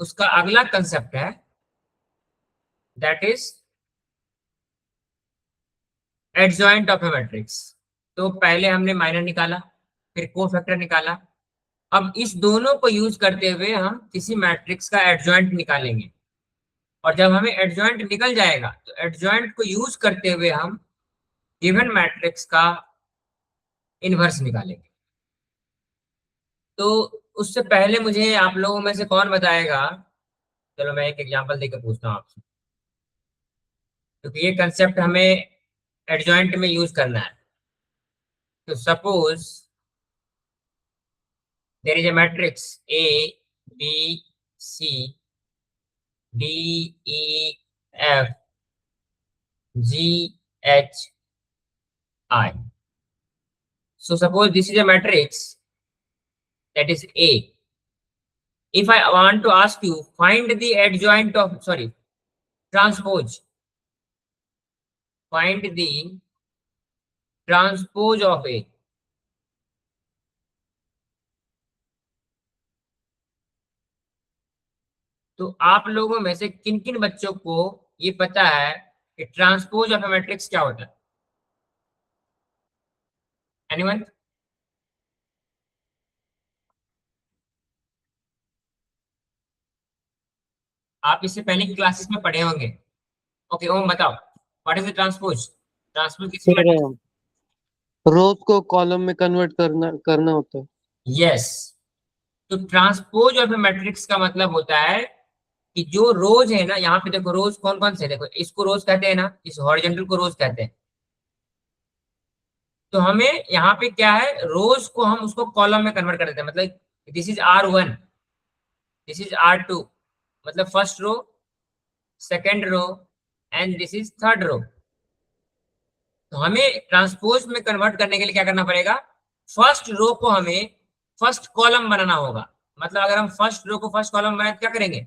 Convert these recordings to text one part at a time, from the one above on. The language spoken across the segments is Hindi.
उसका अगला कंसेप्ट है that is adjoint of A matrix. तो पहले हमने माइनर निकाला, फिर कोफैक्टर निकाला। अब इस दोनों को यूज करते हुए हम किसी मैट्रिक्स का एडजॉइंट निकालेंगे, और जब हमें एडजॉइंट निकल जाएगा तो एडजॉइंट को यूज करते हुए हम गिवन मैट्रिक्स का इनवर्स निकालेंगे। तो उससे पहले मुझे आप लोगों में से कौन बताएगा, चलो मैं एक एग्जांपल देकर पूछता हूँ आपसे, क्योंकि ये कंसेप्ट हमें एडजॉइंट में यूज करना है। तो suppose there is a matrix A B C D E F G H I. So suppose this is a matrix that is A. If I want to ask you, find the adjoint of, sorry, transpose. Find the transpose of A. तो आप लोगों में से किन किन बच्चों को ये पता है कि ट्रांसपोज ऑफ ए मैट्रिक्स क्या होता है? एनीवन? आप इससे पहले की क्लासेस में पढ़े होंगे। ओके ओम बताओ, what is the transpose? Transpose किसी मैट्रिक्स? रोज को कॉलम में कन्वर्ट करना होता है। यस। तो ट्रांसपोज ऑफ ए मैट्रिक्स का मतलब होता है कि जो रोज है ना, यहाँ पे देखो रोज कौन कौन से, देखो इसको रोज कहते हैं ना, इस हॉरिजॉन्टल को रोज कहते हैं। तो हमें यहाँ पे क्या है, रोज को हम उसको कॉलम में कन्वर्ट कर देते हैं। मतलब this is R1, this is R2, मतलब first row, second row and this is third row. तो हमें ट्रांसपोज में कन्वर्ट करने के लिए क्या करना पड़ेगा, फर्स्ट रो को हमें फर्स्ट कॉलम बनाना होगा। मतलब अगर हम फर्स्ट रो को फर्स्ट कॉलम बनाए तो क्या करेंगे,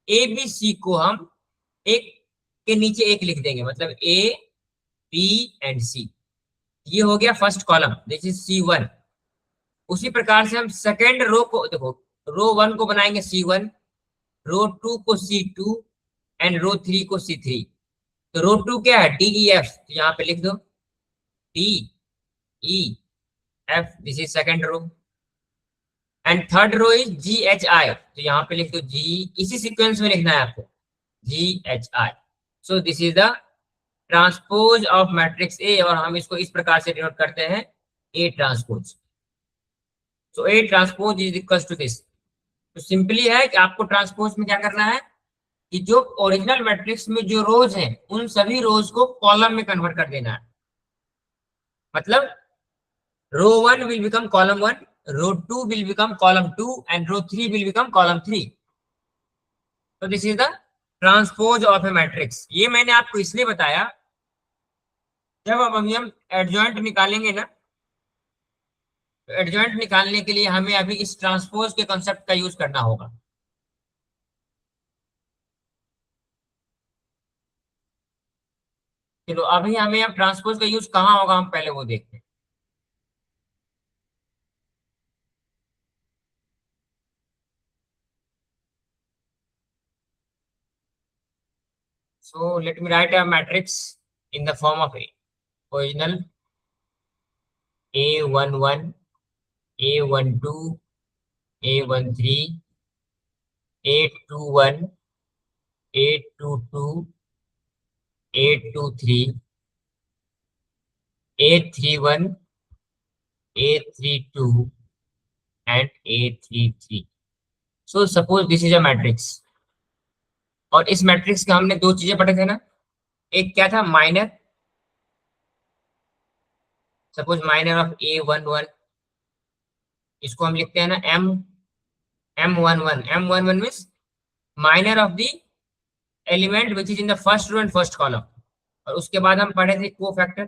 ए बी सी को हम एक के नीचे एक लिख देंगे, मतलब ए बी एंड सी, ये हो गया first column, this is C1। उसी प्रकार से हम सेकेंड रो को, देखो रो 1 को बनाएंगे C1, रो 2 को C2 एंड रो 3 को C3। तो रो 2 क्या है, DEF, तो यहाँ पे लिख दो DEF, this is second row. And third row is GHI, तो यहाँ पे लिख दो G, इसी सीक्वेंस में लिखना है आपको, GHI। So this is the transpose of matrix A, और हम इसको इस प्रकार से डिनोट करते हैं A transpose. So A transpose is equal to this. तो सिंपली है कि आपको ट्रांसपोज में क्या करना है कि जो ओरिजिनल मैट्रिक्स में जो रोज हैं उन सभी रोज को कॉलम में कन्वर्ट कर देना है। मतलब रो 1 will become column 1, row 2 will become column 2 and row 3 will become column 3. So this is the transpose of a matrix. ये मैंने आपको इसलिए बताया, जब अब हम एडजॉइंट निकालेंगे ना, तो एडजॉइंट निकालने के लिए हमें अभी इस ट्रांसपोज के कंसेप्ट का यूज करना होगा। चलो अभी हमें अब ट्रांसपोज का यूज कहाँ होगा, हम पहले वो देखते हैं। So let me write a matrix in the form of A. Original A11, A12, A13, A21, A22, A23, A31, A32 and A33. So suppose this is a matrix, और इस मैट्रिक्स के हमने दो चीजें पढ़े थे ना, एक क्या था, minor. Suppose minor of A11, इसको हम लिखते हैं ना M11। M11 means minor of the element which is in the first row and first column. और उसके बाद हम पढ़े थे कोफैक्टर,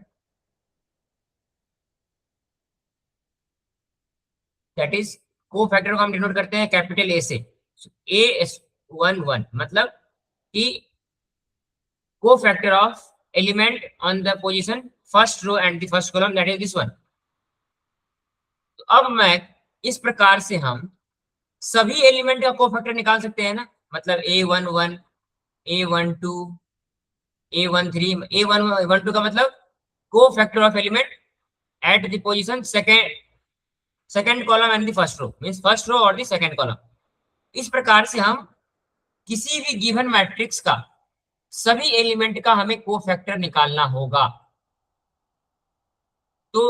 दैट इज कोफैक्टर को हम डिनोट करते हैं कैपिटल A से। A11 मतलब कि cofactor of element on the position first row and the first column, that is this one. तो अब मैं इस प्रकार से हम सभी एलिमेंट का कोफैक्टर निकाल सकते हैं ना, मतलब A11, A12, A13, A112 का मतलब cofactor of element at the position second column and the first row, means first row और द सेकंड कॉलम। इस प्रकार से हम किसी भी गिवन मैट्रिक्स का सभी एलिमेंट का हमें कोफैक्टर निकालना होगा। तो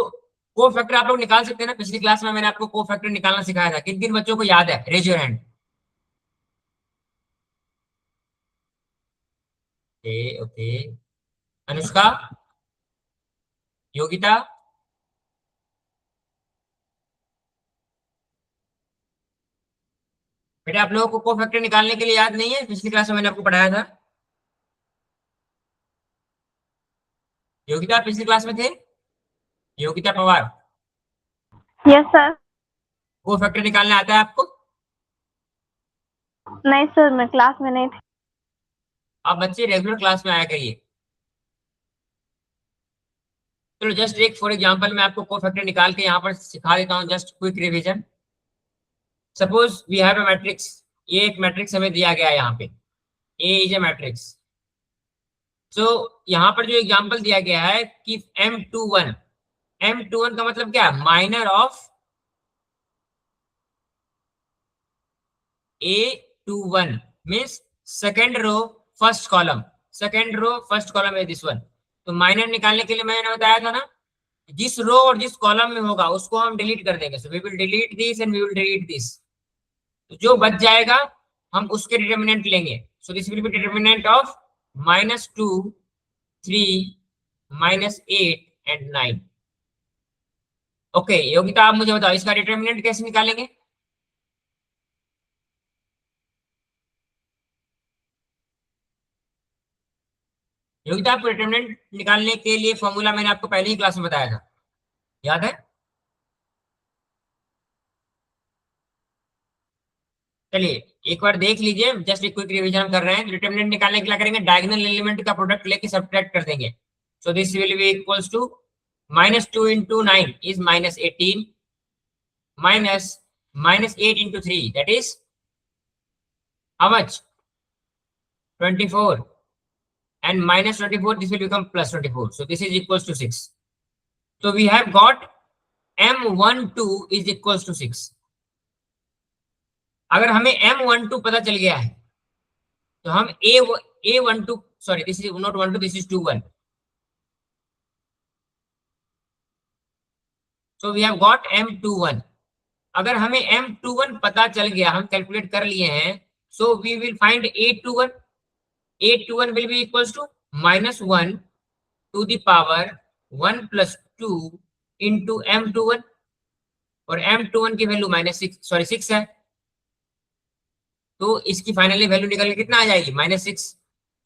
कोफैक्टर आप लोग निकाल सकते हैं ना, पिछली क्लास में मैंने आपको कोफैक्टर निकालना सिखाया था, किन किन बच्चों को याद है, raise your hand. Okay okay, Anushka, Yogita, बेटा आप लोगों को कोफैक्टर निकालने के लिए याद नहीं है, पिछली क्लास में मैंने आपको पढ़ाया था। योगिता पिछली क्लास में थे, Yogita Pawar, yes sir. Cofactor निकालने आता है आपको? नहीं सर, मैं क्लास में नहीं थी। आप बच्चे रेगुलर क्लास में आया करिए। चलो जस्ट एक फॉर एग्जांपल मैं आपको कोफैक्टर निकाल के यहाँ पर सिखा देता हूँ, just quick revision. Suppose we have a matrix, ये एक मैट्रिक्स हमें दिया गया है यहाँ पे, ए इज ए मैट्रिक्स। सो यहाँ पर जो एग्जांपल दिया गया है कि M21, M21 का मतलब क्या है, minor of A21 means second row first column, second row first column है दिस वन। तो माइनर निकालने के लिए मैंने बताया था ना, जिस रो और जिस कॉलम में होगा उसको हम डिलीट कर देंगे। So we will delete this and we will delete this. तो जो बच जाएगा हम उसके डिटर्मिनेंट लेंगे। So this will be determinant of -2, 3, -8 and 9। Okay Yogita आप मुझे बताओ इसका डिटर्मिनेंट कैसे निकालेंगे? योगिता आपको डिटर्मिनेंट निकालने के लिए फॉर्मूला मैंने आपको पहले ही क्लास में बताया था, याद है? चलिए एक बार देख लीजिए, जस्ट एक क्विक रिवीजन हम कर रहे हैं। डिटरमिनेंट निकालने के लिए क्या करेंगे, डायगोनल एलिमेंट का प्रोडक्ट लेके सब्ट्रैक्ट कर देंगे। So this will be equals to -2 into 9 is -18, -8 into 3 that is how much, 24, and -24 this will become +24, so this is equals to 6. So we have got M12 is equals to 6. अगर हमें M12 पता चल गया है तो हम A12, sorry this is not 12, this is 21. So we have got M21. अगर हमें M21 पता चल गया, हम कैलकुलेट कर लिए हैं, so we will find A21. A21 will be equals to -1 to the power 1 plus 2 into M21, और M21 की वैल्यू -6 है, तो इसकी फाइनली वैल्यू निकल के कितना आ जाएगी, -6.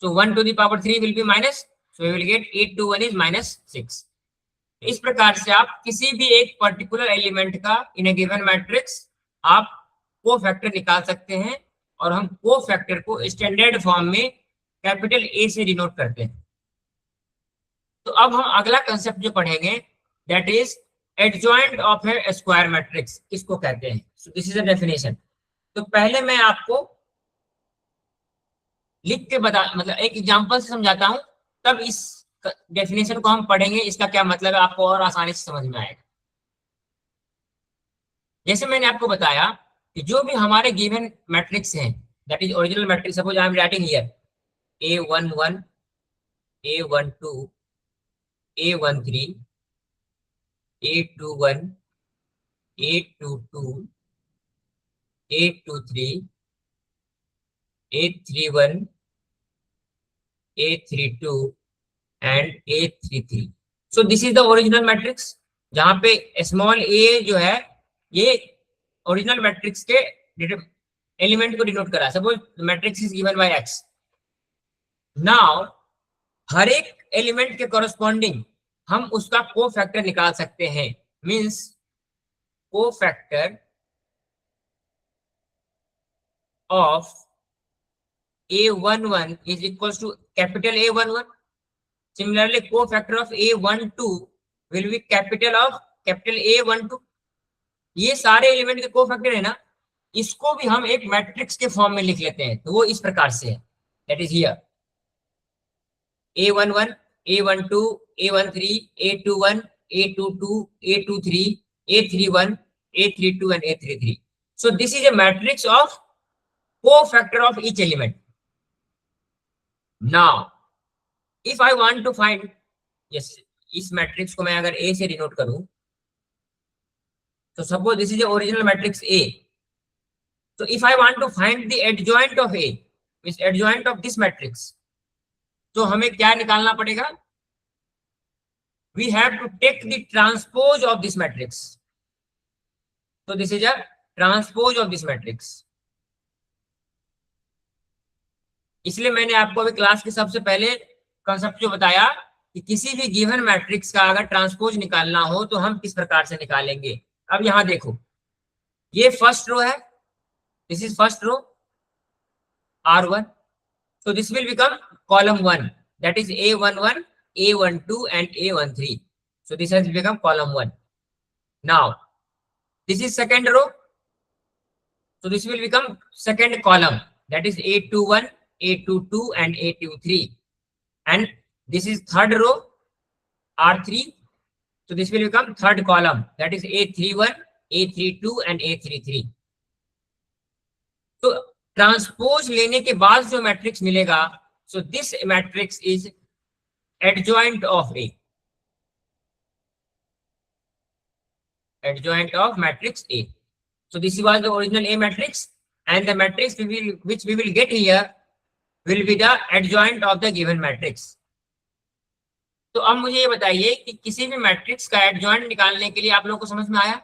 So 1 to the power 3 will be minus, so we will get 821 is -6. इस प्रकार से आप किसी भी एक पर्टिकुलर एलिमेंट का इन ए गिवन मैट्रिक्स आप कोफैक्टर निकाल सकते हैं, और हम कोफैक्टर को स्टैंडर्ड फॉर्म में कैपिटल ए से डिनोट करते हैं। तो अब हम अगला कंसेप्ट जो पढ़ेंगे that is adjoint of A square matrix, किसको कहते हैं। सो दिस इज अ डेफिनेशन। तो पहले मैं आपको लिख के मतलब एक एग्जांपल से समझाता हूं, तब इस डेफिनेशन को हम पढ़ेंगे, इसका क्या मतलब है आपको और आसानी से समझ में आएगा। जैसे मैंने आपको बताया कि जो भी हमारे गिवन मैट्रिक्स हैं that is original matrix, suppose I am writing here A11, A12, A13, A21, A22, A23, A31, A32 and A33. So this is the original matrix, जहां पे स्मॉल a जो है ये ओरिजिनल मैट्रिक्स के एलिमेंट को डिनोट करा। Suppose matrix is given by x। Now हर एक एलिमेंट के कॉरस्पॉन्डिंग हम उसका कोफैक्टर निकाल सकते हैं, means cofactor of A11 is equals to capital A11. Similarly, cofactor of A12 will be capital A12. ये सारे एलिमेंट के कोफैक्टर है ना, इसको भी हम एक मैट्रिक्स के फॉर्म में लिख लेते हैं, तो वो इस प्रकार से है, that is here A11, A12, A13, A21, A22, A23, A31, A32 and A33. So this is a matrix of cofactor of each element. Now if I want to find, yes, इस मैट्रिक्स को मैं अगर A से डिनोट करूं, तो suppose this is original matrix A. So if I want to find the adjoint of A, means adjoint of this matrix, तो हमें क्या निकालना पड़ेगा? We have to take the transpose of this matrix. So this is a transpose of this matrix. इसलिए मैंने आपको अभी क्लास के सबसे पहले कंसेप्ट जो बताया कि किसी भी गिवन मैट्रिक्स का अगर ट्रांसपोज निकालना हो तो हम किस प्रकार से निकालेंगे. अब यहां देखो, ये फर्स्ट रो है, this is first row R1. So this will become column 1, that is A11, A12 and A13. So this has become column 1. Now this is second row, so this will become second column, that is A21, A22 and A23. And this is third row R3, so this will become third column, that is A31, A32 and A33. तो ट्रांसपोज लेने के बाद जो मैट्रिक्स मिलेगा, so this matrix is adjoint of A, adjoint of matrix A. So this was the original A matrix, and the matrix which we will get here will be the adjoint of the given matrix. तो अब मुझे ये बताइए कि किसी भी मैट्रिक्स का एडजॉइंट निकालने के लिए आप लोगों को समझ में आया?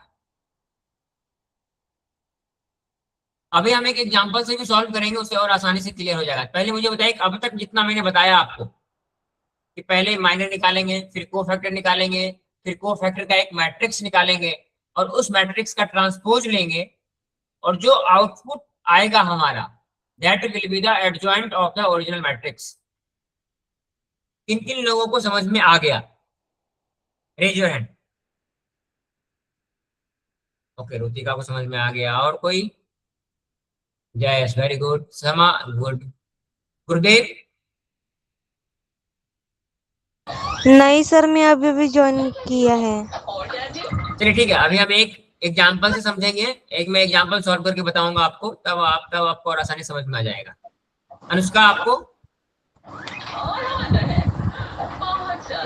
अभी हम एक एग्जांपल से भी सॉल्व करेंगे, उससे और आसानी से क्लियर हो जाएगा. पहले मुझे बताइए कि अब तक जितना मैंने बताया आपको कि पहले माइनर निकालेंगे, फिर कोफैक्टर निकालेंगे, फिर कोफैक्टर का एक मैट्रिक्स निकालेंगे और उस मैट्रिक्स का ट्रांसपोज लेंगे और जो आउटपुट आएगा हमारा, that will be the adjoint of the original matrix. किन किन लोगों को समझ में आ गया? Raise your hand. Okay, Rutika को समझ में आ गया. और कोई? Yes, very good. Sama, good. Gurudev? नहीं सर, मैं अभी अभी ज्वाइन किया है. चलिए ठीक है, अभी हम एक एग्जाम्पल से समझेंगे. एक मैं एग्जाम्पल सॉल्व करके बताऊंगा आपको, तब आपको और आसानी समझ में आ जाएगा. अनुष्का, आपको?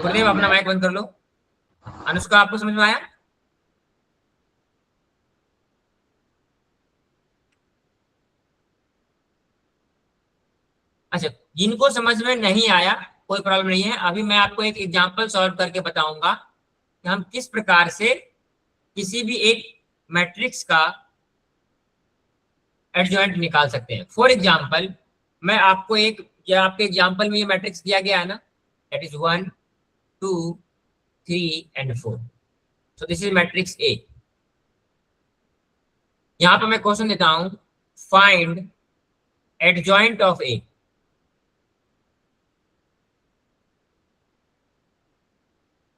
गुरुदेव अपना माइक बंद कर लो. अनुष्का, आपको समझ में आया? अच्छा, जिनको समझ में नहीं आया कोई प्रॉब्लम नहीं है. अभी मैं आपको एक एग्जाम्पल सॉल्व करके बताऊंगा कि हम किस प्रकार से किसी भी एक मैट्रिक्स का एडजॉइंट निकाल सकते हैं. फॉर एग्जाम्पल, मैं आपको एक, या आपके एग्जाम्पल में ये मैट्रिक्स दिया गया है ना, that is 1, 2, 3 and 4. So this is matrix A. यहां पर मैं क्वेश्चन देता हूं, फाइंड एडजॉइंट ऑफ ए.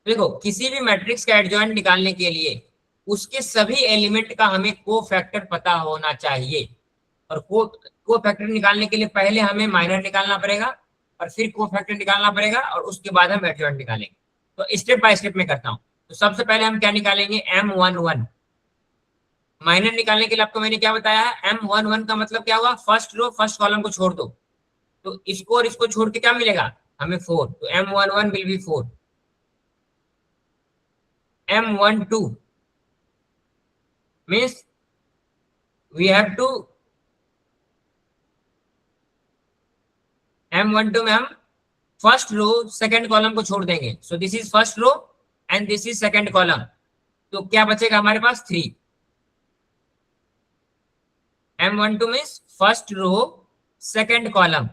देखो, किसी भी मैट्रिक्स का एडजॉइंट निकालने के लिए उसके सभी एलिमेंट का हमें कोफैक्टर पता होना चाहिए. और कोफैक्टर निकालने के लिए पहले हमें माइनर निकालना पड़ेगा और फिर कोफैक्टर निकालना पड़ेगा और उसके बाद हम एडजॉइंट निकालेंगे. तो स्टेप बाय स्टेप में करता हूं. तो सबसे पहले हम क्या निकालेंगे? M11. माइनर निकालने के लिए आपको मैंने क्या बताया है? M11 का मतलब क्या हुआ? फर्स्ट रो फर्स्ट कॉलम को छोड़ दो, तो इसको और इसको छोड़ के क्या मिलेगा हमें? 4. तो M11 will be 4. M12 means we have to, M12 में हम फर्स्ट रो सेकंड कॉलम को छोड़ देंगे. So this is first row and this is second column. तो क्या बचेगा हमारे पास? 3. M12 means first row second column,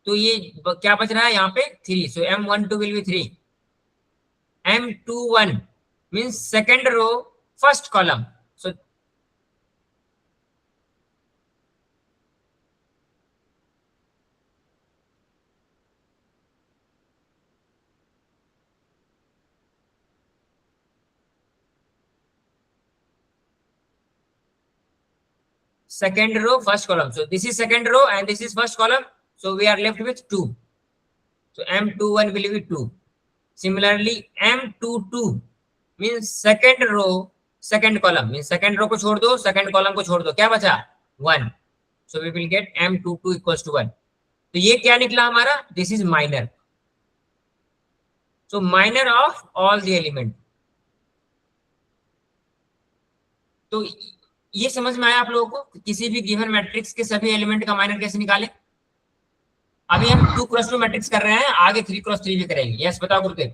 तो ये क्या बच रहा है यहाँ पे? 3. So M12 will be 3. M21 means second row first column. So second row, first column. So this is second row and this is first column. So we are left with 2. So M21 will be 2. Similarly, M22 means second row, second column. Means second row को छोड़ दो, second column को छोड़ दो. क्या बचा? 1. So we will get M22 equals to 1. तो ये क्या निकला हमारा? This is minor. So minor of all the element. तो ये समझ में आया आप लोगों को? किसी भी गिवन मैट्रिक्स के सभी एलिमेंट का माइनर कैसे निकालें? अभी हम 2x2 मैट्रिक्स कर रहे हैं, आगे 3x3 भी करेंगे. यस, बताओ गुरुदेव.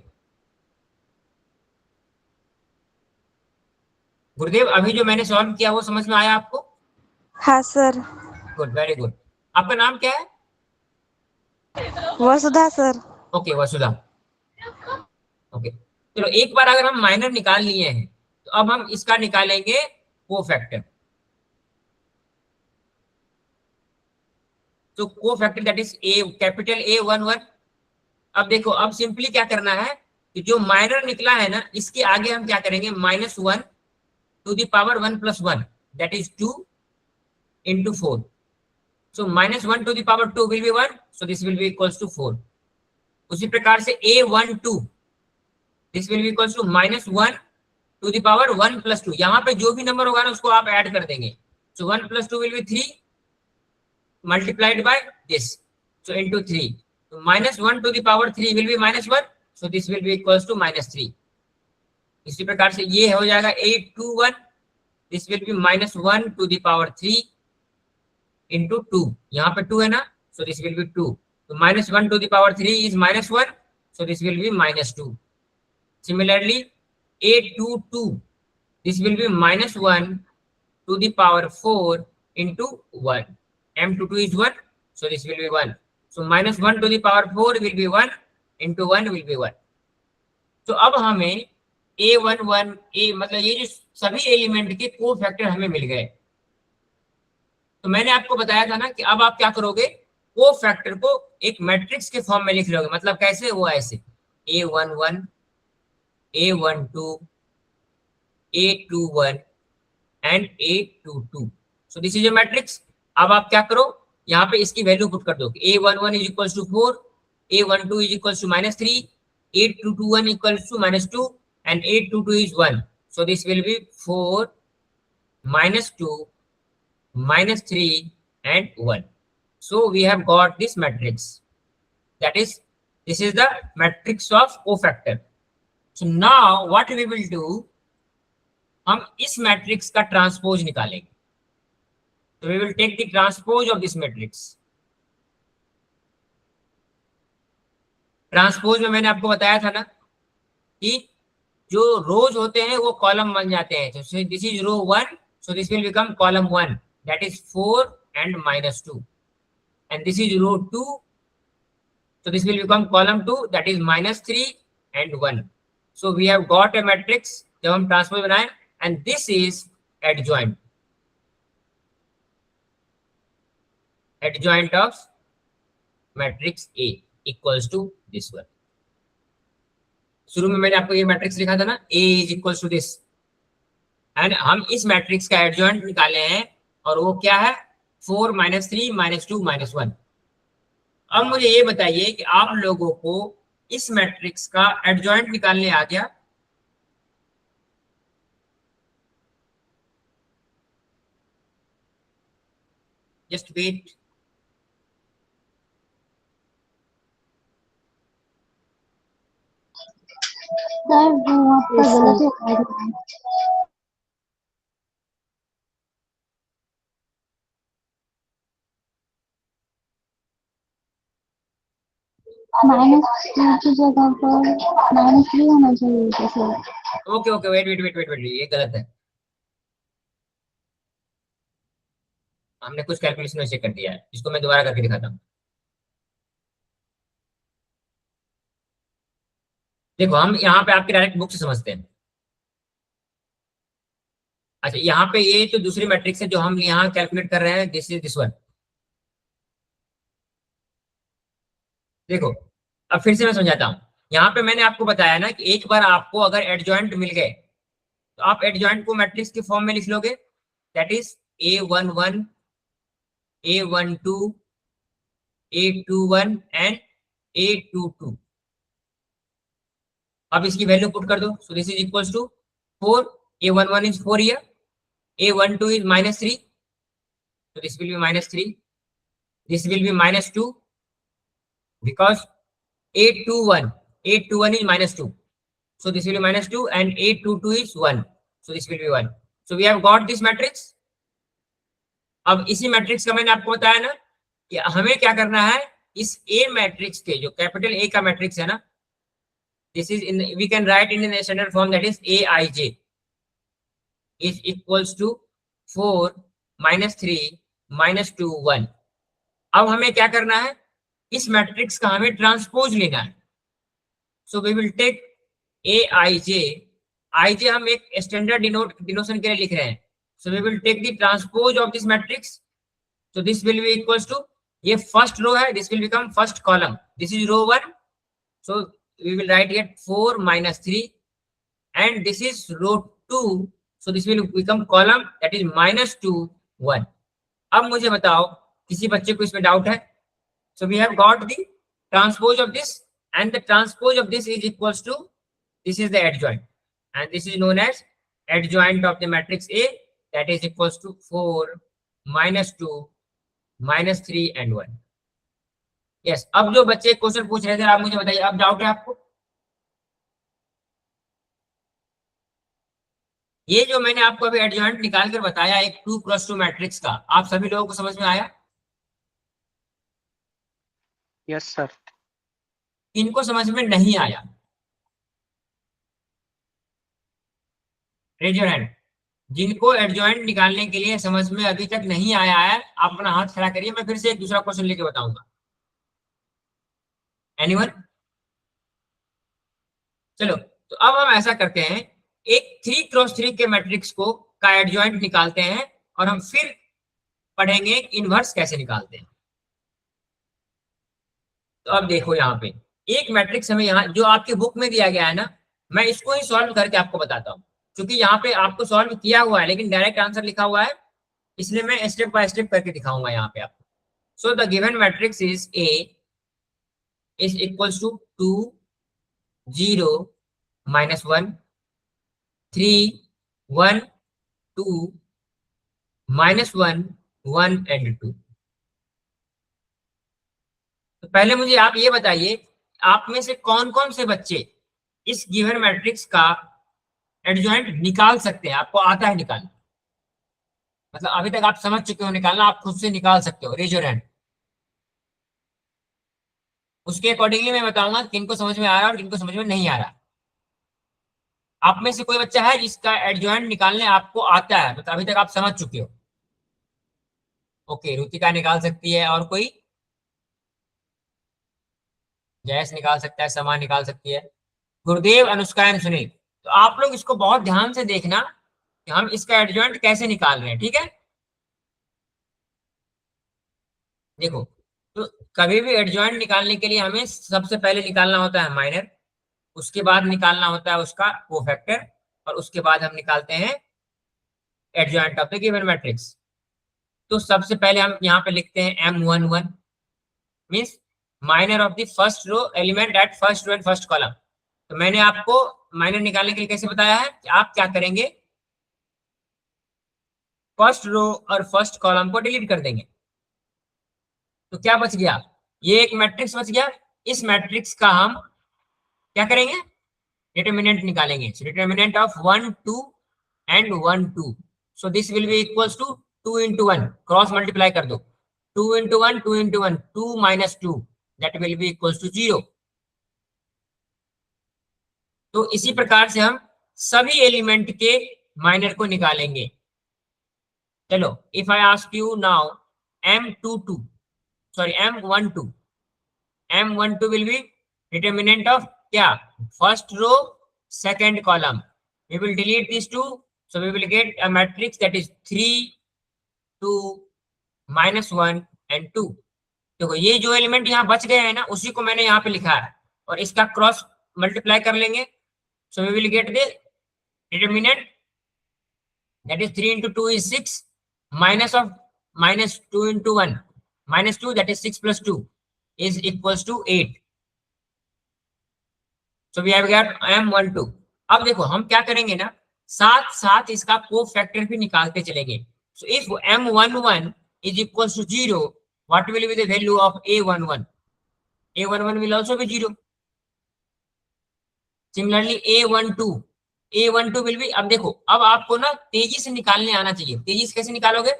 गुरुदेव, अभी जो मैंने सॉल्व किया वो समझ में आया आपको? हाँ सर. Good, very good. आपका नाम क्या है? वसुधा सर. ओके, वसुधा. ओके, चलो एक बार अगर हम माइनर निकाल लिए हैं तो अब हम इसका निकालेंगे कोफैक्टर. तो cofactor that is A, capital A11. अब देखो, अब सिंपली क्या करना है कि जो माइनर निकला है ना, इसके आगे हम क्या करेंगे? -1 to the power 1 plus 1, that is 2 into 4. So -1 to the power 2 will be 1, so this will be equals to 4. उसी प्रकार से A12, this will be equals to -1 to the power 1 plus 2. यहाँ पे जो भी नंबर होगा ना उसको आप ऐड कर देंगे. So 1 plus 2 will be 3 multiplied by this, so into 3. So -1 to the power 3 will be -1, so this will be equals to -3. इसी प्रकार से ये हो जाएगा 821, this will be -1 to the power 3 into 2. यहाँ पे 2 है ना, so this will be 2. So -1 to the power 3 is -1, so this will be -2. Similarly, 822, this will be -1 to the power 4 into 1. M22 is 1, so this will be 1. So -1 to the power 4 will be 1 into 1 will be 1. तो अब हमें A11 A मतलब ये जो सभी एलिमेंट के कोफैक्टर हमें मिल गए. तो मैंने आपको बताया था ना कि अब आप क्या करोगे? कोफैक्टर को एक मैट्रिक्स के फॉर्म में लिख लोगे. मतलब कैसे? वो ऐसे A11, A12, A21 and A22. So this is a matrix. अब आप क्या करो? यहाँ पे इसकी वैल्यू पुट कर दो. A11 is equals to 4, A12 is equals to -3, A221 equals to -2, and 822 is 1. So this will be 4, -2, -3, and 1. So we have got this matrix. That is, this is the matrix of cofactor. So now what we will do, हम इस मैट्रिक्स का ट्रांसपोज निकालेंगे. So we will take the transpose of this matrix. Transpose में मैंने आपको बताया था ना कि जो रोज होते हैं वो कॉलम बन जाते हैं. So this is row 1, so this will become column 1, that is 4 and -2. And this is row 2, so this will become column 2, that is -3 and 1. So we have got a matrix जब हम ट्रांसपोज बनाए, and this is adjoint. Adjoint of matrix A equals to this one. शुरू में मैंने आपको ये मैट्रिक्स लिखा था ना, A is equals to this, and हम इस मैट्रिक्स का एडजॉइंट निकाले हैं और वो क्या है? 4 -3 -2 -1. अब मुझे ये बताइए कि आप लोगों को इस मैट्रिक्स का एडजॉइंट निकालने आ गया? Just wait. सर वो आपका गलत है. -2 की जगह पर -3 होना चाहिए था सर. ओके ओके, वेट, ये गलत है. हमने कुछ कैलकुलेशन वैसे कर दिया है, इसको मैं दोबारा करके दिखाता हूँ. देखो, हम यहाँ पे आपके डायरेक्ट बुक से समझते हैं. अच्छा, यहाँ पे ये तो दूसरी मैट्रिक्स है जो हम यहाँ कैलकुलेट कर रहे हैं. This is this one. देखो, अब फिर से मैं समझाता हूँ. यहाँ पे मैंने आपको बताया ना कि एक बार आपको अगर एडजॉइंट मिल गए तो आप एडजॉइंट को मैट्रिक्स के फॉर्म में लिख लोगे. That is A11, A12, A21 and A22. अब इसकी वैल्यू पुट कर दो. So this is equals to 4. A11 is 4 here. A12 is -3. So this will be -3. This will be -2 because A21 is -2. So this will be -2 and A22 is 1. So this will be 1. So we have got this matrix. अब इसी मैट्रिक्स का मैंने आपको बताया ना कि हमें क्या करना है, इस A मैट्रिक्स के जो कैपिटल A का मैट्रिक्स है ना, this is in we can write in the standard form, that is Aij is equals to 4 -3 -2 1. अब हमें क्या करना है, इस मैट्रिक्स का हमें ट्रांसपोज लेना है. So we will take Aij. Ij हम एक स्टैंडर्ड डिनोशन के लिए लिख रहे हैं. So we will take the transpose of this matrix. So this will be equals to, ये फर्स्ट रो है, this will become first column. This is row 1. सो we will write here 4 -3 and this is row 2. So this will become column, that is -2 1. अब मुझे बताओ किसी बच्चे को इसमें डाउट है? So we have got the transpose of this and the transpose of this is equals to, this is the adjoint and this is known as adjoint of the matrix A, that is equals to 4 -2 -3 and 1. Yes, अब जो बच्चे क्वेश्चन पूछ रहे थे आप मुझे बताइए, अब डाउट है आपको? ये जो मैंने आपको अभी एडजॉइंट निकाल कर बताया एक 2x2 मैट्रिक्स का, आप सभी लोगों को समझ में आया? Yes sir. इनको समझ में नहीं आया? Raise your hand. जिनको एडजॉइंट निकालने के लिए समझ में अभी तक नहीं आया है, आप अपना हाथ खड़ा करिए, मैं फिर से एक दूसरा क्वेश्चन लेके बताऊंगा. एनीवन? चलो, तो अब हम ऐसा करते हैं, एक 3x3 के मैट्रिक्स को का एडजॉइंट निकालते हैं और हम फिर पढ़ेंगे इनवर्स कैसे निकालते हैं. तो अब देखो यहाँ पे एक मैट्रिक्स हमें यहाँ जो आपकी बुक में दिया गया है ना, मैं इसको ही सॉल्व करके आपको बताता हूँ, क्योंकि यहाँ पे आपको सॉल्व किया हुआ है लेकिन डायरेक्ट आंसर लिखा हुआ है, इसलिए मैं स्टेप बाय स्टेप करके दिखाऊंगा यहाँ पे आपको. So the given matrix is A is equals to 2 0 -1 3 1 2 -1 1 and 2. तो पहले मुझे आप ये बताइए, आप में से कौन कौन से बच्चे इस गिवन मैट्रिक्स का एडजॉइंट निकाल सकते हैं? आपको आता है निकालना, मतलब अभी तक आप समझ चुके हो निकालना, आप खुद से निकाल सकते हो? Raise your hand. उसके अकॉर्डिंगली मैं बताऊंगा किनको समझ में आ रहा है और किनको समझ में नहीं आ रहा. आप में से कोई बच्चा है जिसका एडजॉइंट निकालने आपको आता है, मतलब अभी तक आप समझ चुके हो? ओके, रुतिका निकाल सकती है, और कोई? जयेश निकाल सकता है, समा निकाल सकती है, गुरुदेव, अनुष्का एंड सुनील. तो आप लोग इसको बहुत ध्यान से देखना कि हम इसका एडजॉइंट कैसे निकाल रहे हैं, ठीक है? देखो, तो कभी भी एडजॉइंट निकालने के लिए हमें सबसे पहले निकालना होता है माइनर, उसके बाद निकालना होता है उसका कोफैक्टर, और उसके बाद हम निकालते हैं adjoint of the given matrix. तो सबसे पहले हम यहाँ पे लिखते हैं M11 means minor of the first row element at first row and first column. तो मैंने आपको माइनर निकालने के लिए कैसे बताया है कि आप क्या करेंगे, फर्स्ट रो और फर्स्ट कॉलम को डिलीट कर देंगे. तो क्या बच गया? ये एक मैट्रिक्स बच गया. इस मैट्रिक्स का हम क्या करेंगे, डिटरमिनेंट निकालेंगे. So determinant of 1 2 and 1 2. So this will be equals to 2 into 1, cross multiply कर दो. 2 into 1 2 into 1 2 - 2, that will be equals to 0. तो इसी प्रकार से हम सभी एलिमेंट के माइनर को निकालेंगे. चलो, if I ask you now M12 will be determinant of क्या, first row second column. We will delete these two, so we will get a matrix that is 3 2 -1 and 2. देखो, ये जो एलिमेंट यहाँ बच गए हैं ना, उसी को मैंने यहाँ पे लिखा है और इसका क्रॉस मल्टीप्लाई कर लेंगे. So we will get the determinant, that is 3 into 2 is 6 minus of minus 2 into 1 minus 2, that is 6 plus 2 is equals to 8. So we have got M12. अब देखो हम क्या करेंगे ना, साथ साथ इसका कोफैक्टर भी निकालते चलेंगे. So if M11 is equals to 0, what will be the value of A11? A11 will also be 0. Similarly A12 will be, अब देखो अब आपको ना तेजी से निकालने आना चाहिए. तेजी से कैसे निकालोगे?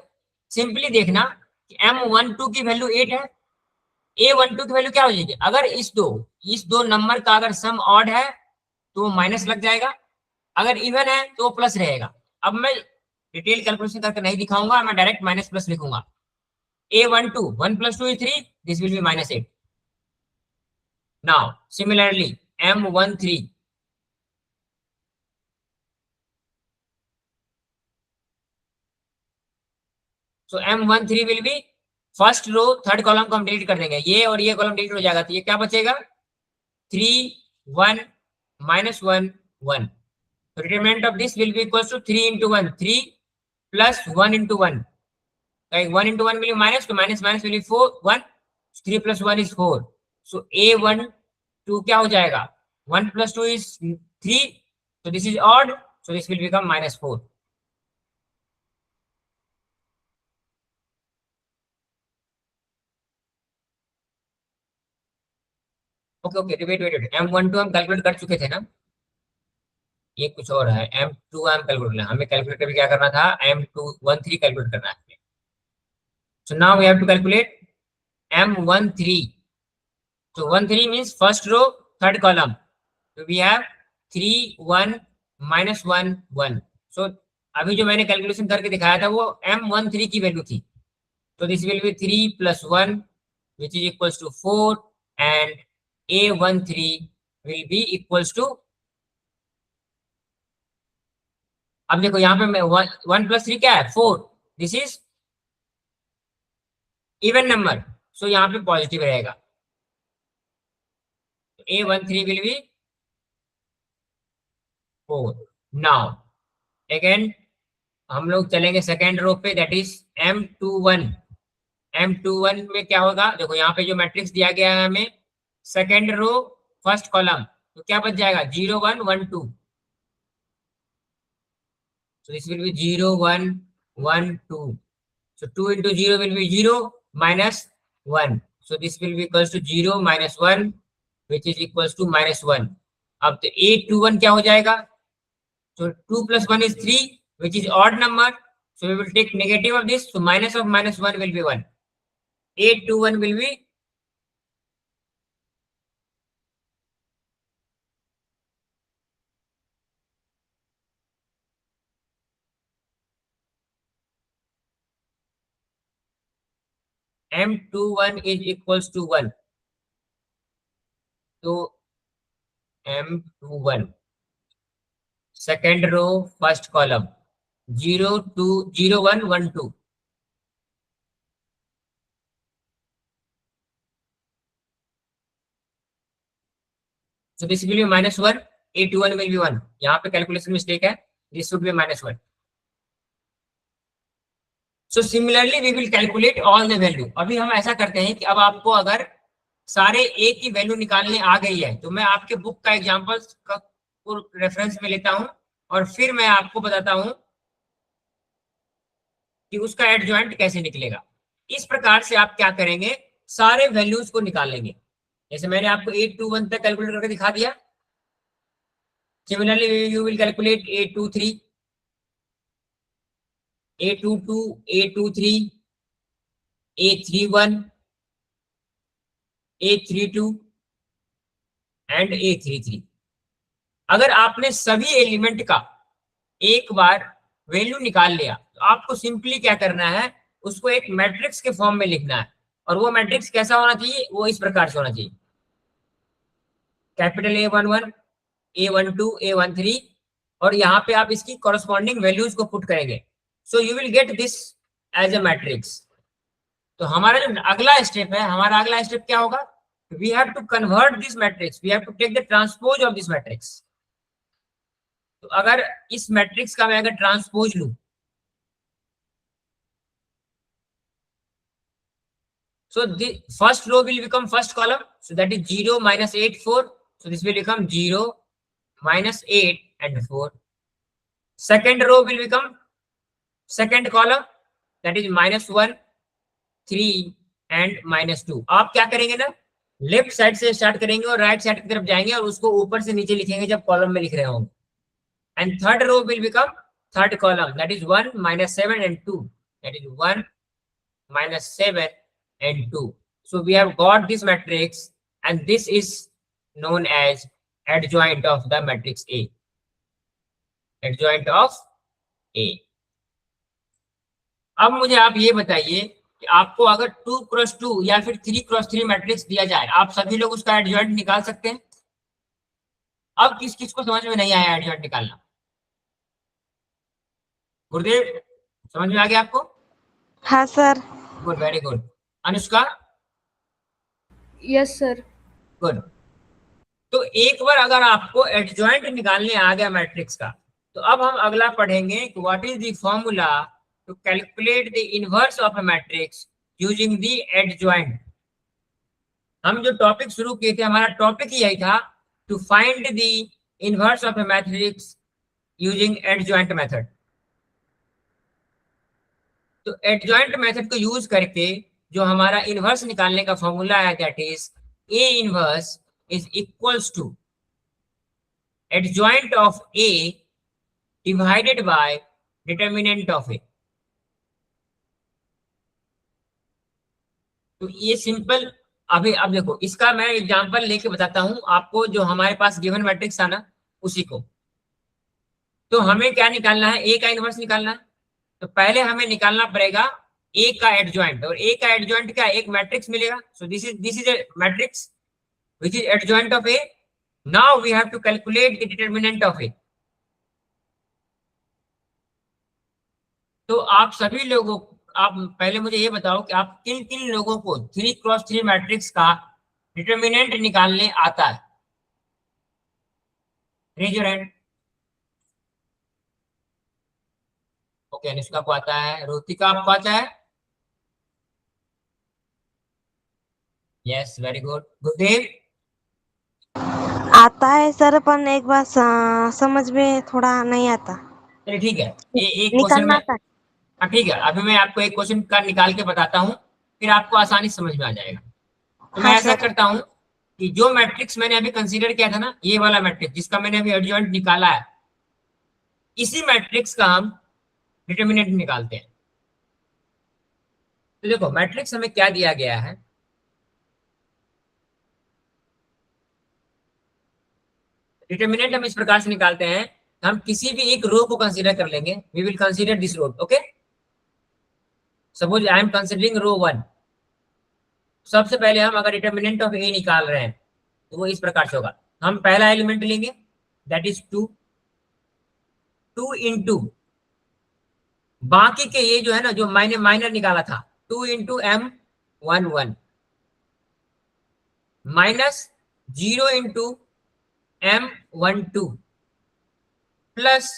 सिंपली देखना कि M12 की वैल्यू 8 है, A12 की वैल्यू क्या हो जाएगी? अगर इस दो नंबर का अगर सम ऑड है तो माइनस लग जाएगा, अगर इवन है तो प्लस रहेगा. अब मैं डिटेल कैलकुलेशन करके नहीं दिखाऊंगा, मैं डायरेक्ट माइनस प्लस लिखूंगा. A12 1 plus 2 is 3, this will be minus 8. Now similarly M13, so M13 will be first row third column को हम डिलीट कर देंगे, ये और ये कॉलम डिलीट हो जाएगा, तो ये क्या बचेगा? 3 1 minus 1 1. So determinant of this will be equals to 3 into 1 3 plus 1 into 1. Like 1 into 1 will be minus, so minus minus will be 4 1. 3 plus 1 is 4. So A12 क्या हो जाएगा? 1 plus 2 is 3. So this is odd. So this will become minus 4. Okay wait M12 हम कैलकुलेट कर चुके थे ना, ये कुछ और है. M2 हम कैलकुलेट करना, हमें कैलकुलेटर भी क्या करना था? M213 कैलकुलेट करना है. So now we have to calculate M13. So 13 means first row third column. So we have 3 1 minus 1 1. So अभी जो मैंने कैलकुलेशन करके दिखाया था वो M13 की वैल्यू थी. So this will be 3 plus 1 which is equals to 4 and A13 will be equals to, अब देखो यहाँ पे मैं 1 plus 3 क्या है? 4. दिस इज इवन नंबर, सो यहाँ पे पॉजिटिव रहेगा. A13 will be 4. Now again हम लोग चलेंगे सेकेंड रो पे, दैट इज M21. M21 में क्या होगा? देखो यहाँ पे जो मैट्रिक्स दिया गया है हमें, सेकेंड रो फर्स्ट कॉलम, तो क्या बच जाएगा? 0 1 1 2. So this will be 0 1 1 2. So 2 into 0 will be 0 minus 1. So this will be equals to 0 minus 1 which is equals to minus 1. अब तो A21 क्या हो जाएगा? So 2 plus 1 is 3 which is odd number. So we will take negative of this. So minus of minus 1 will be 1. A21 will be M21 is equals to 1. So M21 second row first column 0 2 0 1 1 2. So this will be minus 1. A21 will be 1. यहाँ पे कैलकुलेशन मिस्टेक है. This should be minus 1. So similarly we will calculate all the value. अभी हम ऐसा करते हैं कि अब आपको अगर सारे A की वैल्यू निकालने आ गई है तो मैं आपके बुक का एग्जांपल को रेफरेंस में लेता हूं और फिर मैं आपको बताता हूं कि उसका एडजॉइंट कैसे निकलेगा. इस प्रकार से आप क्या करेंगे? सारे वैल्यूज को निकाल लेंगे. जैसे मैंने आपको 821 तक कैलकुलेट करके दिखा दिया. Similarly you will calculate 823, A22, A23, A31, A32 and A33. अगर आपने सभी एलिमेंट का एक बार वैल्यू निकाल लिया तो आपको सिंपली क्या करना है? उसको एक मैट्रिक्स के फॉर्म में लिखना है. और वो मैट्रिक्स कैसा होना चाहिए? वो इस प्रकार से होना चाहिए. कैपिटल A11, A12, A13 और यहाँ पे आप इसकी कॉरेस्पॉन्डिंग वैल्यूज को पुट करेंगे. So you will get this as a matrix. तो हमारा जो अगला स्टेप है, हमारा अगला स्टेप क्या होगा? We have to convert this matrix, we have to take the transpose of this matrix. तो अगर इस मैट्रिक्स का मैं अगर ट्रांसपोज लूं So the first row will become first column. So that is 0, minus 8, 4. So this will become 0, minus 8 and 4. Second row will become second column. That is minus 1, 3 and minus 2. आप क्या करेंगे ना, लेफ्ट साइड से स्टार्ट करेंगे और राइट साइड की तरफ जाएंगे और उसको ऊपर से नीचे लिखेंगे जब कॉलम में लिख रहे होंगे. And third row will become third column. That is 1, minus 7 and 2. That is 1, minus 7 and 2. So we have got this matrix and this is known as adjoint of the matrix A. Adjoint of A. अब मुझे आप ये बताइए कि आपको अगर 2x2 या फिर 3x3 मैट्रिक्स दिया जाए, आप सभी लोग उसका एडजॉइंट निकाल सकते हैं. अब किस किस को समझ में नहीं आया एडजॉइंट निकालना? गुरुदेव समझ में आ गया आपको? हाँ sir. Good, very good. Anushka? Yes sir. Good. तो एक बार अगर आपको एडजॉइंट निकालने आ गया मैट्रिक्स का, तो अब हम अगला पढ़ेंगे कि what is the formula to calculate the inverse of a matrix using the adjoint. हम जो टॉपिक शुरू किए थे, हमारा टॉपिक यही था, to find the inverse of a matrix using adjoint method. तो एडजॉइंट मेथड को यूज करके जो हमारा इनवर्स निकालने का फॉर्मूला है, that is A inverse is equals to adjoint of A divided by determinant of A. तो ये सिंपल, अभी अब देखो इसका मैं एग्जांपल लेके बताता हूं आपको. जो हमारे पास गिवन मैट्रिक्स था ना, उसी को, तो हमें क्या निकालना है? ए का इनवर्स निकालना है. तो पहले हमें निकालना पड़ेगा ए का एडजॉइंट, और ए का एडजॉइंट क्या? एक मैट्रिक्स मिलेगा. सो this is a matrix which is adjoint of A. Now we have to calculate the determinant of A. तो आप सभी लोगों, आप पहले मुझे ये बताओ कि आप किन किन लोगों को 3x3 मैट्रिक्स का डिटर्मिनेंट निकालने आता है? Raise your hand. Okay, Anushka को आता है. रोतिका आपको आता है? Yes, very good. गुरुदेव? आता है सर, पर एक बार समझ में थोड़ा नहीं आता. चलिए ठीक है, एक क्वेश्चन निकालना में, आता है. हाँ ठीक है, अभी मैं आपको एक क्वेश्चन का निकाल के बताता हूँ, फिर आपको आसानी समझ में आ जाएगा. तो मैं हाँ ऐसा सर. करता हूँ कि जो मैट्रिक्स मैंने अभी कंसीडर किया था ना, ये वाला मैट्रिक्स जिसका मैंने अभी एडजॉइंट निकाला है, इसी मैट्रिक्स का हम डिटर्मिनेंट निकालते हैं. तो देखो मैट्रिक्स हमें क्या दिया गया है. डिटर्मिनेंट हम इस प्रकार से निकालते हैं, हम किसी भी एक रो को कंसीडर कर लेंगे. We will consider this row. Okay, suppose I am considering row 1. सबसे पहले हम अगर डिटर्मिनेंट ऑफ ए निकाल रहे हैं तो वो इस प्रकार से होगा. हम पहला एलिमेंट लेंगे, दैट इज 2 इंटू बाकी के ये जो है ना, जो मैंने माइनर निकाला था, 2 into M11 minus 0 into M12 plus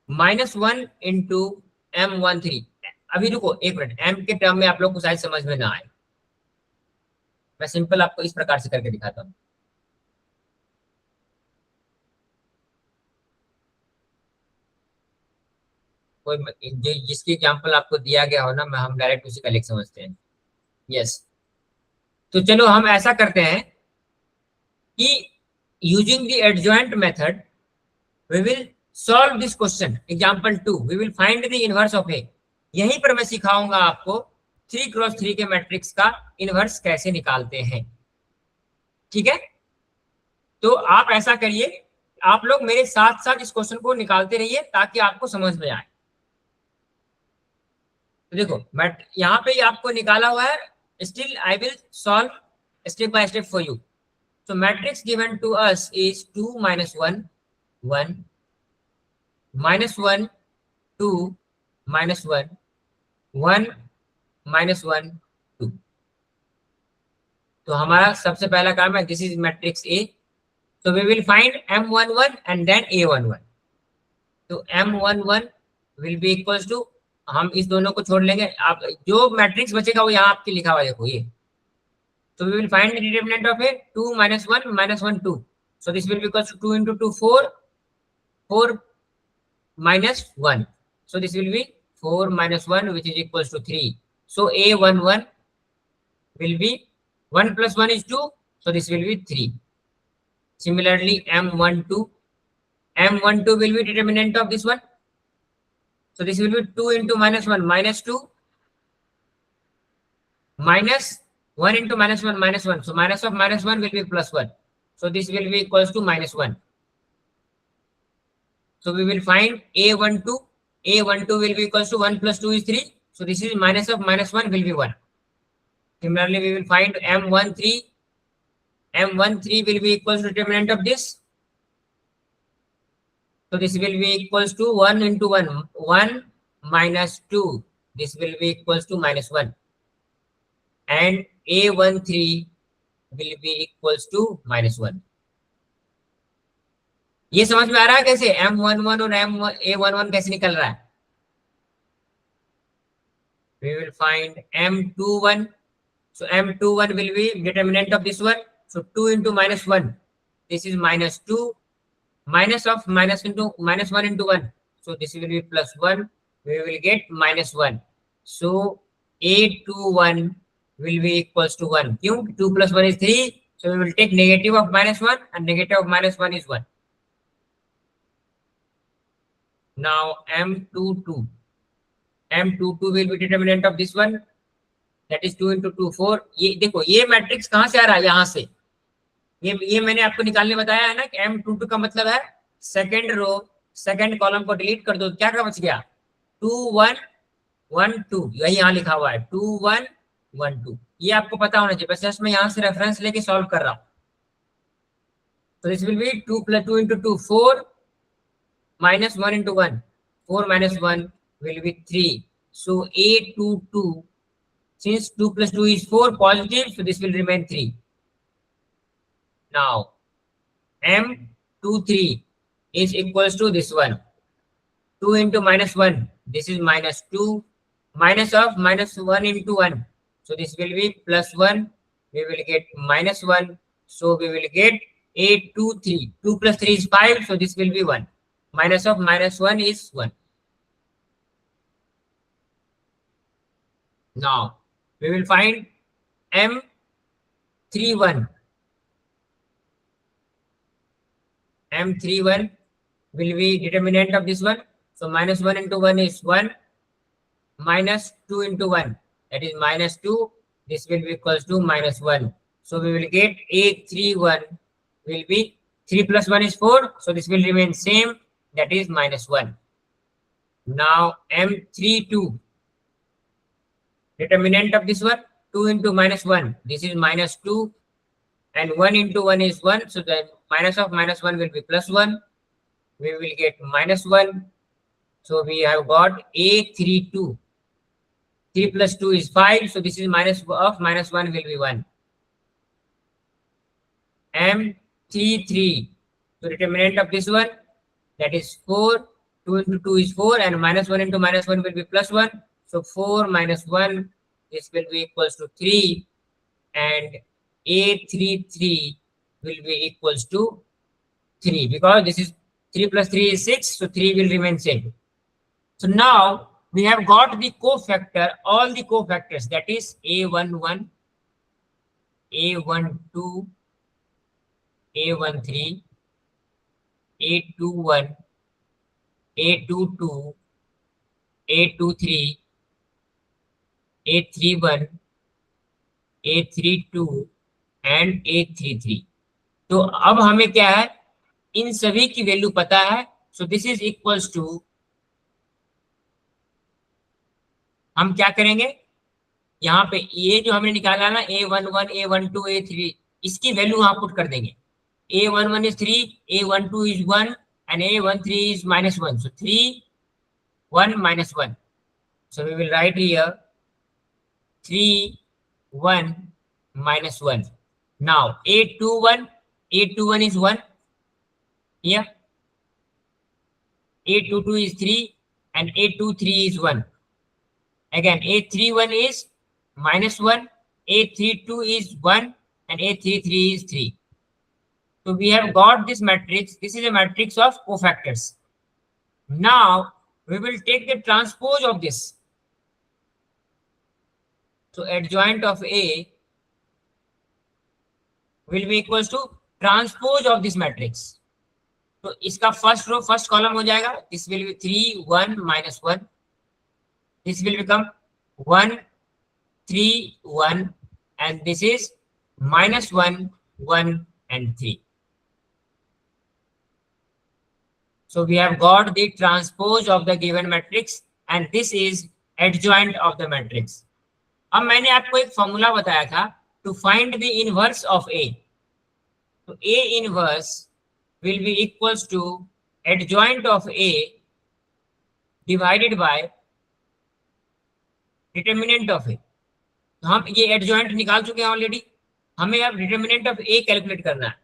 -1 into M13. अभी रुको एक मिनट, M के टर्म में आप लोग को शायद समझ में ना आए, मैं सिंपल आपको इस प्रकार से करके दिखाता हूं. कोई जिसकी एग्जांपल आपको दिया गया हो ना, मैं हम डायरेक्ट उसी का लिख समझते हैं. यस, तो चलो हम ऐसा करते हैं कि using the adjoint method we will solve this question. Example 2, we will find the inverse of A. यहीं पर मैं सिखाऊंगा आपको 3x3 के मैट्रिक्स का इनवर्स कैसे निकालते हैं. ठीक है, तो आप ऐसा करिए, आप लोग मेरे साथ साथ इस क्वेश्चन को निकालते रहिए ताकि आपको समझ में आए. तो देखो मैं यहाँ पे आपको निकाला हुआ है, still I will solve step by step for you. So matrix given to us is 2 minus 1 1 minus 1 2 minus 1 1 minus 1 2. तो हमारा सबसे पहला काम है, this is matrix A. So we will find M11 and then A11. तो M11 will be equals to हम इस दोनों को छोड़ लेंगे, आप जो मैट्रिक्स बचेगा वो यहाँ आपके लिखा हुआ है, देखो ये। So we will find the determinant of a 2 minus 1 minus 1 2. So this will be equals to 2 into 2 4, 4 minus 1. So this will be 4 minus 1, which is equals to 3. So A11 will be 1 plus 1 is 2. So this will be 3. Similarly, M12 will be determinant of this one. So this will be 2 into minus 1 minus 2 minus 1 into minus 1 minus 1. So minus of minus 1 will be plus 1. So this will be equals to minus 1. So we will find A12. A12 will be equals to 1 plus 2 is 3. So this is minus of minus 1 will be 1. Similarly, we will find M13. M13 will be equals to determinant of this. So this will be equals to 1 into 1. 1 minus 2. This will be equals to minus 1. And A13 will be equals to minus 1. ये समझ में आ रहा है कैसे M11 और A11 कैसे निकल रहा है? We will find M21. So M21 will be determinant of this one. So 2 into minus 1. This is minus 2. Minus of minus into minus 1 into 1. So this will be plus 1. We will get minus 1. So A21 will be equals to 1. 2 plus 1 is 3. So we will take negative of minus 1 and negative of minus 1 is 1. Now M22. M22 will be determinant of this one. That is 2 into 2 4. ये देखो ये मैट्रिक्स कहाँ से आ रहा है? यहाँ से। ये मैंने आपको निकालने बताया है ना कि M22 का मतलब है सेकेंड रो सेकेंड कॉलम को डिलीट कर दो, क्या क्या बच गया? 2 1 1 2. यही यहाँ लिखा हुआ है 2 1 1 2. ये आपको पता होना चाहिए, बस मैं यहाँ से रेफरेंस लेके सॉल्व कर रहा हूँ. तो this will B 2 plus 2 into 2 4 minus 1 into 1. 4 minus 1 will be 3. So A22, since 2 plus 2 is 4 positive, so this will remain 3. Now M23 is equals to this one. 2 into minus 1. This is minus 2. Minus of minus 1 into 1. So this will be plus 1. We will get minus 1. So we will get 8, 2, 3. 2 plus 3 is 5. So this will be 1. Minus of minus 1 is 1. Now we will find M31. M31 will be determinant of this one. So minus 1 into 1 is 1. Minus 2 into 1. That is minus 2. This will be equals to minus 1. So we will get A31 will be 3 plus 1 is 4. So this will remain same. That is minus 1. Now M32. Determinant of this one. 2 into minus 1. This is minus 2. And 1 into 1 is 1. So the minus of minus 1 will be plus 1. We will get minus 1. So we have got A32. 3 plus 2 is 5. So this is minus of minus 1 will be 1. M33. So determinant of this one, that is 4. 2 into 2 is 4. And minus 1 into minus 1 will be plus 1. So 4 minus 1, this will be equals to 3. And A33 will be equals to 3. Because this is 3 plus 3 is 6. So 3 will remain same. So now we have got the cofactor, all the cofactors, that is A11, A12, A13, A21, A22, A23, A31, A32 and A33. तो अब हमें क्या है, इन सभी की वैल्यू पता है. So this is equals to, हम क्या करेंगे, यहाँ पे ये जो हमने निकाला ना A11, A12, A3, इसकी वैल्यू वहां पुट कर देंगे. A11 is 3, A12 is 1 and A13 is minus 1. So 3, 1, minus 1. So we will write here 3, 1, minus 1. Now A21 is 1 here. A22 is 3 and A23 is 1. Again, A31 is -1, A32 is 1, and A33 is 3. So we have got this matrix. This is a matrix of cofactors. Now we will take the transpose of this. So adjoint of A will be equals to transpose of this matrix. तो इसका फर्स्ट रो फर्स्ट कॉलम हो जाएगा. This will be 3 1 -1. This will become 1 3 1, and this is -1 1 and 3. So we have got the transpose of the given matrix, and this is adjoint of the matrix. अब मैंने आपको एक फॉर्मूला बताया था to find the inverse of A. तो A inverse will be equals to adjoint of A divided by determinant of A. तो हम ये adjoint निकाल चुके हैं ऑलरेडी. हमें अब determinant of A कैलकुलेट करना है.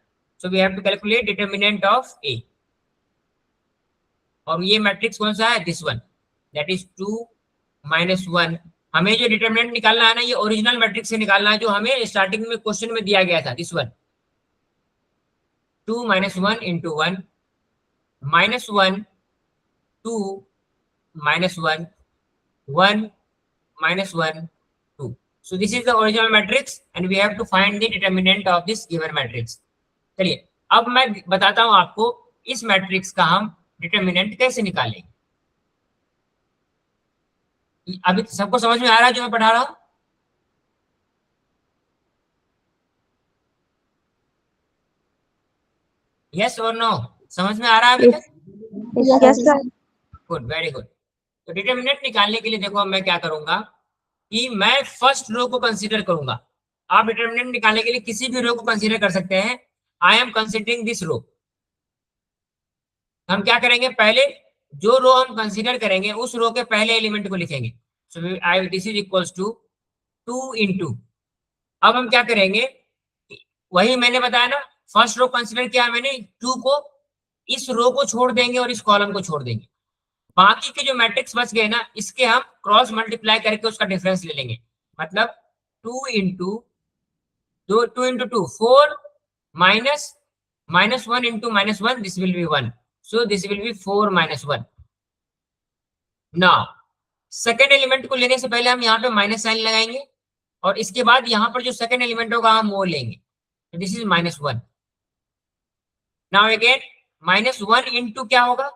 So we have to calculate determinant of A. और ये मैट्रिक्स कौन सा है? This one, that is 2 -1. हमें जो डिटरमिनेंट निकालना है ना, ये ओरिजिनल मैट्रिक्स से निकालना है जो हमें स्टार्टिंग में क्वेश्चन में दिया गया था. This one 2 -1 × 1 -1 2 -1 1 -1 2. So this is the original matrix and we have to find the determinant of this given matrix. चलिए अब मैं बताता हूं आपको इस मैट्रिक्स का हम डिटरमिनेंट कैसे निकालेंगे. अभी सबको समझ में आ रहा है जो मैं पढ़ा रहा हूं? यस और नो? समझ में आ रहा है अभी तक? Yes, sir. Good, very good. तो डिटरमिनेंट निकालने के लिए देखो मैं क्या करूंगा कि मैं फर्स्ट रो को कंसीडर करूंगा. आप डिटरमिनेंट निकालने के लिए किसी भी रो को कंसीडर कर सकते हैं. आई एम कंसीडरिंग दिस रो. हम क्या करेंगे, पहले जो रो हम कंसीडर करेंगे उस रो के पहले एलिमेंट को लिखेंगे. सो आई दिस इज इक्वल्स टू 2 × अब हम क्या करेंगे, वही मैंने बताया ना, फर्स्ट रो कंसीडर किया मैंने 2 को, इस रो को छोड़ देंगे और इस कॉलम को छोड़ देंगे. बाकी के जो मैट्रिक्स बच गए ना, इसके हम क्रॉस मल्टीप्लाई करके उसका डिफरेंस ले लेंगे. मतलब 2 × 2 2 4 -1 × -1, this will B 1. So this will be 4 - 1. Now second element को लेने से पहले हम यहाँ पे माइनस साइन लगाएंगे और इसके बाद यहाँ पर जो सेकेंड एलिमेंट होगा हम वो लेंगे. तो दिस इज -1. नाउ अगेन -1 × क्या होगा,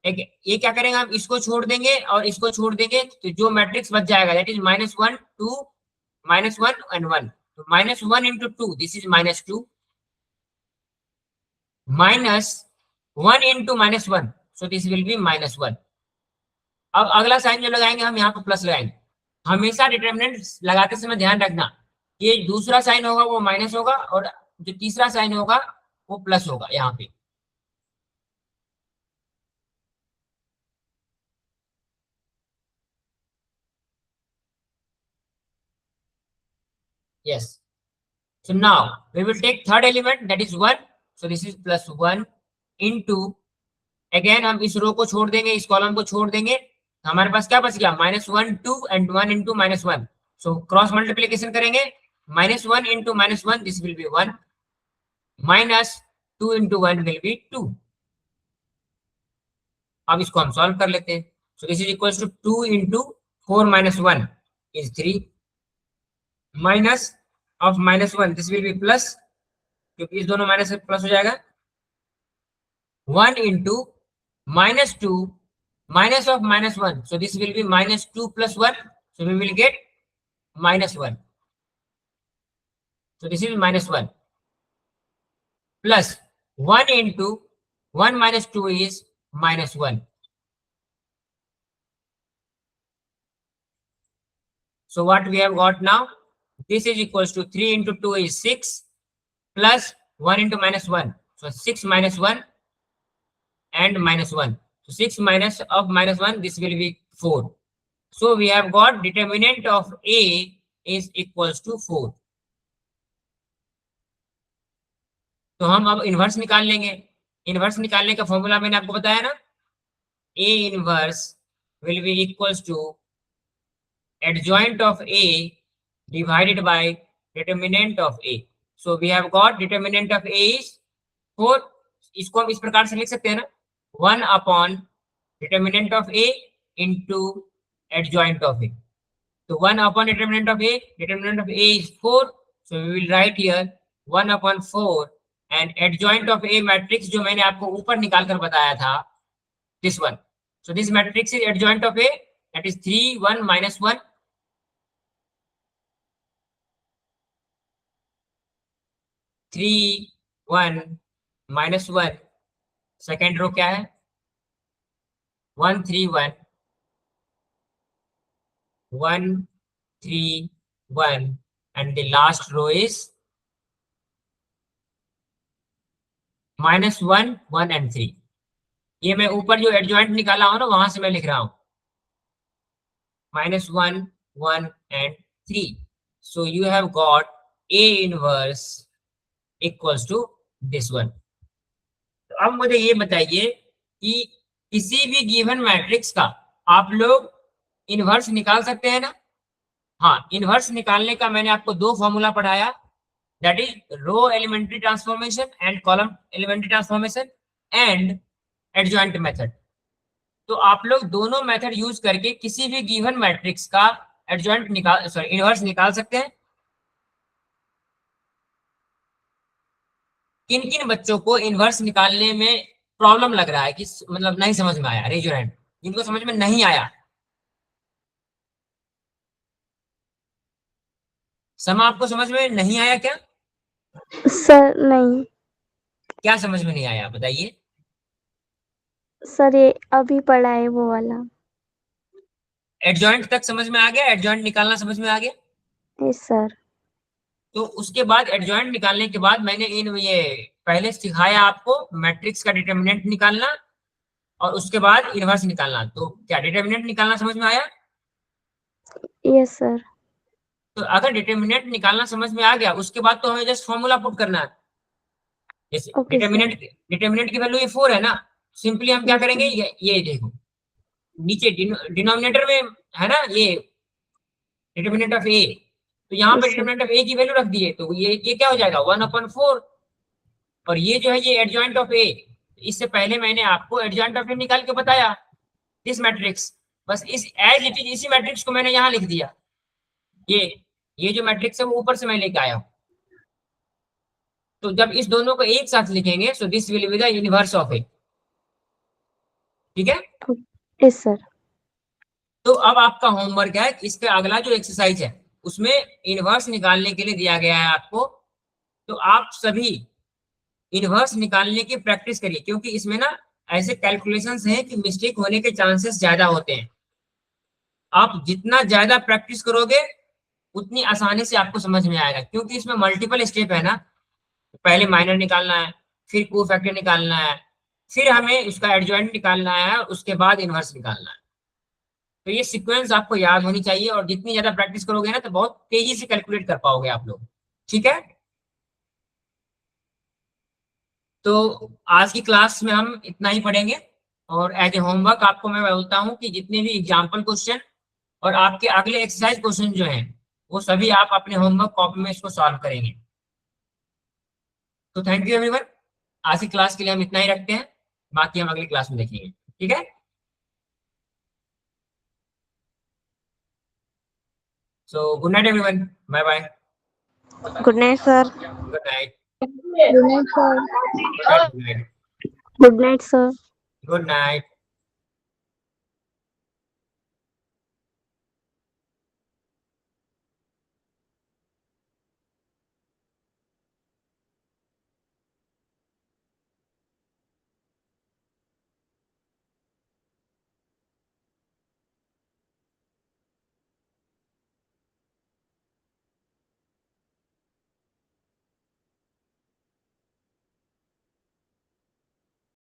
ये क्या करेंगे, हम इसको छोड़ देंगे और इसको छोड़ देंगे, तो जो मैट्रिक्स बच जाएगा दैट इज -1 2 -1 and 1. तो -1 × 2, this is -2 -1 × -1, so this will be -1. अब अगला साइन जो लगाएंगे हम यहाँ पर प्लस लगाएंगे. हमेशा डिटरमिनेंट लगाते समय ध्यान रखना, ये दूसरा साइन होगा वो माइनस होगा और जो तीसरा साइन होगा वो प्लस होगा यहाँ पे. Yes. So now we will take third element, that is 1. So this is +1 × again हम इस रो को छोड़ देंगे, इस कॉलम को छोड़ देंगे. हमारे पास क्या बच गया, -1 2 and 1 × -1. So क्रॉस मल्टीप्लिकेशन करेंगे, -1 × -1, this will be 1, -2 × 1 will be 2. अब इसको हम सॉल्व कर लेते हैं. So this is equals to 2 × 4 - 1 is 3, minus of -1, this will be plus, क्योंकि इस दोनों माइनस से प्लस हो जाएगा. 1 × -2 minus of -1, so this will be -2 + 1, so we will get -1. So this is -1 plus 1 × 1 - 2 is -1. So what we have got now, this is equals to 3 × 2 is 6 plus 1 × -1, so 6 - 1 and -1. So 6 minus of -1, this will be 4. So we have got determinant of A is equals to 4. तो हम अब इनवर्स निकाल लेंगे. इनवर्स निकालने का फॉर्मूला मैंने आपको बताया ना, A inverse will be equals to adjoint of A divided by determinant of A. So we have got determinant of A is 4. इसको हम इस प्रकार से लिख सकते हैं ना, 1 upon determinant of A into adjoint of A. So 1 upon determinant of A is 4. So we will write here 1 upon 4 and adjoint of A matrix जो मैंने आपको ऊपर निकाल कर बताया था, this one. So this matrix is adjoint of A, that is 3 1 minus 1. 3 1 minus 1. Second row क्या है? 1 3 1 1 3 1 and the last row is -1 1 and 3. ये मैं ऊपर जो एडजॉइंट निकाला हूं ना, वहां से मैं लिख रहा हूं -1 1 and 3. So you have got A inverse equals to this one. तो अब मुझे ये बताइए कि किसी भी गिवन मैट्रिक्स का आप लोग इनवर्स निकाल सकते हैं ना? हाँ, इनवर्स निकालने का मैंने आपको 2 फॉर्मूला पढ़ाया, that is row elementary transformation and column elementary transformation and adjoint method. तो आप लोग दोनों मेथड यूज करके किसी भी गिवन मैट्रिक्स का एडजॉइंट इनवर्स निकाल सकते हैं. किन किन बच्चों को इनवर्स निकालने में प्रॉब्लम लग रहा है कि मतलब नहीं समझ में आया? Raise your hand. जिनको समझ में नहीं आया. समा, आपको समझ में नहीं आया क्या? सर नहीं क्या समझ में नहीं आया बताइए. सर, ये अभी पढ़ा है वो वाला. एडजॉइंट तक समझ में आ गया? एडजॉइंट निकालना समझ में आ गया? Yes sir. तो उसके बाद एडजॉइंट निकालने के बाद मैंने ये पहले सिखाया आपको मैट्रिक्स का डिटर्मिनेंट निकालना और उसके बाद इनवर्स निकालना. तो क्या डिटर्मिनेंट निकालना समझ में आया? Yes sir. तो अगर डिटर्मिनेंट निकालना समझ में आ गया, उसके बाद तो हमें जस्ट फॉर्मूला पुट करना है. जैसे Okay, डिटर्मिनेंट की वैल्यू ये 4 है ना, सिंपली हम क्या करेंगे, ये देखो नीचे डिनोमिनेटर में है ना ये डिटर्मिनेंट ऑफ ए, तो यहाँ पे Yes, sir. डिटर्मिनेंट ऑफ ए की वैल्यू रख दिए, तो ये क्या हो जाएगा 1/4. और ये जो है ये एडजॉइंट ऑफ ए. इससे पहले मैंने आपको एडजॉइंट ऑफ ए निकाल के बताया, दिस मैट्रिक्स. बस इस एज इट इज इसी मैट्रिक्स को मैंने यहाँ लिख दिया. ये जो मैट्रिक्स है वो ऊपर से मैं लेके आया हूँ. तो जब इस दोनों को एक साथ लिखेंगे, so this will be the inverse of A. ठीक है? Yes sir. तो अब आपका होमवर्क है, इसका अगला जो एक्सरसाइज है उसमें इनवर्स निकालने के लिए दिया गया है आपको. तो आप सभी इनवर्स निकालने की प्रैक्टिस करिए, क्योंकि इसमें ना ऐसे कैलकुलेशंस हैं कि मिस्टेक होने के चांसेस ज्यादा होते हैं. आप जितना ज्यादा प्रैक्टिस करोगे उतनी आसानी से आपको समझ में आएगा, क्योंकि इसमें मल्टीपल स्टेप है ना. पहले माइनर निकालना है, फिर कोफैक्टर निकालना है, फिर हमें इसका एडजॉइंट निकालना है और उसके बाद इनवर्स निकालना है. तो ये सीक्वेंस आपको याद होनी चाहिए, और जितनी ज्यादा प्रैक्टिस करोगे ना तो बहुत तेजी से कैलकुलेट कर पाओगे आप लोग. ठीक है? तो आज की क्लास में हम इतना ही पढ़ेंगे, और एज ए होमवर्क आपको मैं बोलता हूँ कि जितने भी एग्जाम्पल क्वेश्चन और आपके अगले एक्सरसाइज क्वेश्चन जो हैं वो सभी आप अपने होमवर्क कॉपी में इसको सॉल्व करेंगे. तो थैंक यू एवरीवन. आज की क्लास के लिए हम इतना ही रखते हैं, बाकी हम अगली क्लास में देखेंगे. ठीक है? So good night everyone. Bye bye. Good night sir. Good night. Good night, sir. Good night. Good night sir. Good night.